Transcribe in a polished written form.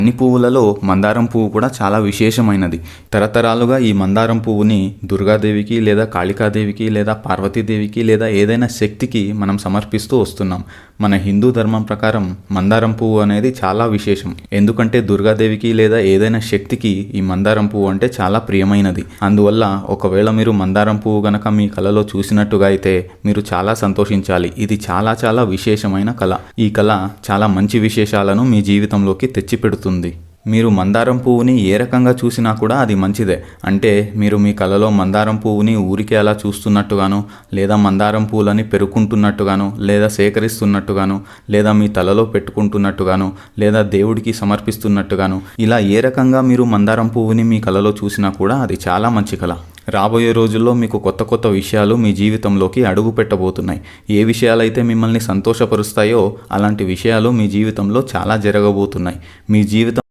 అన్ని పువ్వులలో మందారం పువ్వు కూడా చాలా విశేషమైనది. తరతరాలుగా ఈ మందారం పువ్వుని దుర్గాదేవికి లేదా కాళికాదేవికి లేదా పార్వతీదేవికి లేదా ఏదైనా శక్తికి మనం సమర్పిస్తూ వస్తున్నాం. మన హిందూ ధర్మం ప్రకారం మందారం పువ్వు అనేది చాలా విశేషం. ఎందుకంటే దుర్గాదేవికి లేదా ఏదైనా శక్తికి ఈ మందారం పువ్వు అంటే చాలా ప్రియమైనది. అందువల్ల ఒకవేళ మీరు మందారం పువ్వు గనక మీ కలలో చూసినట్టుగా అయితే మీరు చాలా సంతోషించాలి. ఇది చాలా చాలా విశేషమైన కళ. ఈ కళ చాలా మంచి విశేషాలను మీ జీవితంలోకి తెచ్చిపెడుతుంది. మీరు మందారం పువ్వుని ఏ రకంగా చూసినా కూడా అది మంచిదే. అంటే మీరు మీ కలలో మందారం పువ్వుని ఊరికే అలా చూస్తున్నట్టుగాను, లేదా మందారం పువ్వులని పెరుక్కుంటున్నట్టుగాను, లేదా సేకరిస్తున్నట్టుగాను, లేదా మీ తలలో పెట్టుకుంటున్నట్టుగాను, లేదా దేవుడికి సమర్పిస్తున్నట్టుగాను, ఇలా ఏ రకంగా మీరు మందారం పువ్వుని మీ కలలో చూసినా కూడా అది చాలా మంచి కళ. రాబోయే రోజుల్లో మీకు కొత్త కొత్త విషయాలు మీ జీవితంలోకి అడుగు పెట్టబోతున్నాయి. ఏ విషయాలైతే మిమ్మల్ని సంతోషపరుస్తాయో అలాంటి విషయాలు మీ జీవితంలో చాలా జరగబోతున్నాయి. మీ జీవితం